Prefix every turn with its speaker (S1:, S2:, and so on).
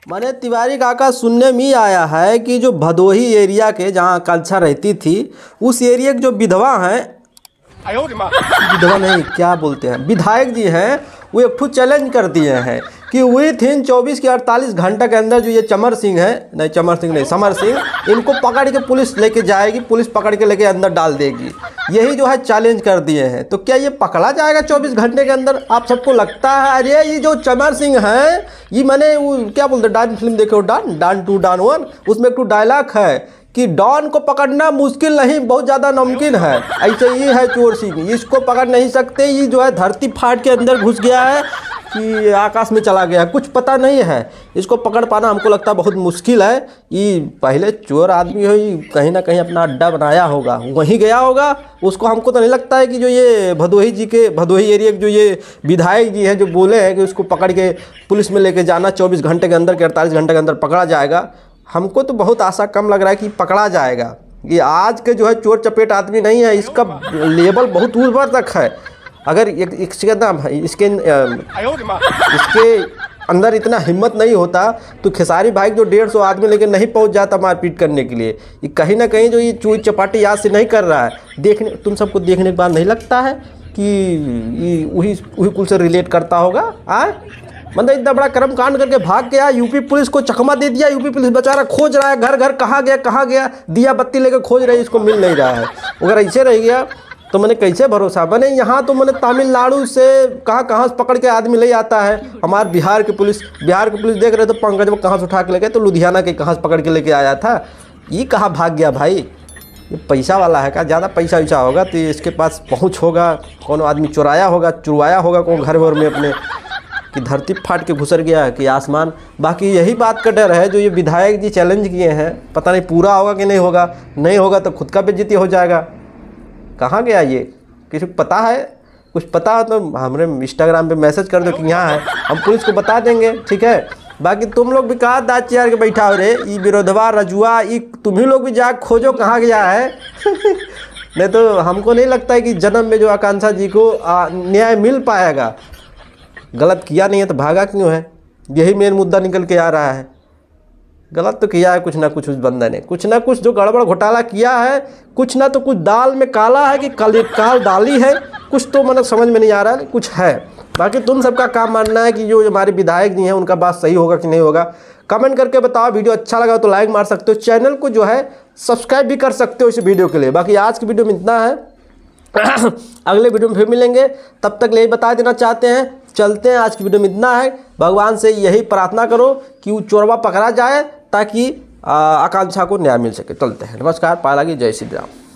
S1: मैंने तिवारी काका सुनने में ही आया है कि जो भदोही एरिया के जहाँ आकांक्षा रहती थी उस एरिया के जो विधवा हैं, विधवा नहीं क्या बोलते हैं, विधायक जी हैं, वो एक ठो चैलेंज कर दिए हैं कि विथिन 24 के 48 घंटे के अंदर जो ये समर सिंह इनको पकड़ के पुलिस लेके जाएगी, पुलिस पकड़ के लेके अंदर डाल देगी। यही जो है चैलेंज कर दिए हैं। तो क्या ये पकड़ा जाएगा 24 घंटे के अंदर? आप सबको लगता है अरे ये जो समर सिंह हैं, ये मैंने वो क्या बोलते डान फिल्म देखे हो, डान 2 डान 1, उसमें एक टू डायलॉग है कि डॉन को पकड़ना मुश्किल नहीं, बहुत ज़्यादा नामुमकिन है। ऐसे ही है चोर सिंह, इसको पकड़ नहीं सकते। ये जो है धरती फाड़ के अंदर घुस गया है कि आकाश में चला गया, कुछ पता नहीं है। इसको पकड़ पाना हमको लगता है बहुत मुश्किल है। ये पहले चोर आदमी हो, कहीं ना कहीं अपना अड्डा बनाया होगा, वहीं गया होगा। उसको हमको तो नहीं लगता है कि जो ये भदोही एरिया के जो ये विधायक जी हैं जो बोले हैं कि उसको पकड़ के पुलिस में लेके जाना 24 घंटे के अंदर के 48 घंटे के अंदर पकड़ा जाएगा। हमको तो बहुत आशा कम लग रहा है कि पकड़ा जाएगा। ये आज के जो है चोर चपेट आदमी नहीं है, इसका लेवल बहुत ऊपर तक है। अगर इसके अंदर इतना हिम्मत नहीं होता तो खेसारी भाई जो 150 आदमी लेके नहीं पहुंच जाता मारपीट करने के लिए। ये कहीं ना कहीं जो ये चोरी चपाटी याद से नहीं कर रहा है। तुम सबको देखने के बाद नहीं लगता है कि वही कुल से रिलेट करता होगा? मतलब इतना बड़ा कर्म कांड करके भाग गया, यूपी पुलिस को चकमा दे दिया। यूपी पुलिस बेचारा खोज रहा है, घर घर कहाँ गया, दिया बत्ती लेकर खोज रही, इसको मिल नहीं रहा है। अगर ऐसे रह गया तो मैंने कैसे भरोसा बने। यहाँ तो मैंने तमिलनाडु से कहाँ से पकड़ के आदमी ले आता है। हमारे बिहार की पुलिस देख रहे तो पंकज में कहाँ से उठा के लेके, तो लुधियाना के कहाँ से पकड़ के लेके आया था। ये कहाँ भाग गया भाई? ये पैसा वाला है क्या? ज़्यादा पैसा वैसा होगा तो इसके पास पहुँच होगा, कौन आदमी चुराया होगा कौन घर भर में अपने, कि धरती फाड़ के घुसर गया कि आसमान। बाकी यही बात का डर है जो ये विधायक जी चैलेंज किए हैं, पता नहीं पूरा होगा कि नहीं होगा। नहीं होगा तो खुद का बेइज्जती हो जाएगा। कहाँ गया ये? किसी को पता है? कुछ पता हो तो हमारे इंस्टाग्राम पे मैसेज कर दो कि यहाँ है, हम पुलिस को बता देंगे, ठीक है। बाकी तुम लोग भी कहा दाँत चियार के बैठा हो रे, ये विरोधवा रजुआ, ये तुम ही लोग भी जा खोजो कहाँ गया है। नहीं तो हमको नहीं लगता है कि जन्म में जो आकांक्षा जी को न्याय मिल पाएगा। गलत किया नहीं है तो भागा क्यों है? यही मेन मुद्दा निकल के आ रहा है। गलत तो किया है कुछ ना कुछ, उस बंदे ने कुछ ना कुछ जो गड़बड़ घोटाला किया है, कुछ ना तो कुछ दाल में काला है कि काल डाली है, कुछ तो मतलब समझ में नहीं आ रहा है, कुछ है। बाकी तुम सबका काम मानना है कि जो हमारे विधायक जी हैं उनका बात सही होगा कि नहीं होगा, कमेंट करके बताओ। वीडियो अच्छा लगा तो लाइक मार सकते हो, चैनल को जो है सब्सक्राइब भी कर सकते हो इस वीडियो के लिए। बाकी आज की वीडियो में इतना है, अगले वीडियो में फिर मिलेंगे। तब तक यही बता देना चाहते हैं, चलते हैं। आज की वीडियो में इतना है। भगवान से यही प्रार्थना करो कि वो चोरवा पकड़ा जाए ताकि आकांक्षा को न्याय मिल सके। चलते हैं, नमस्कार, पाला की जय श्री राम।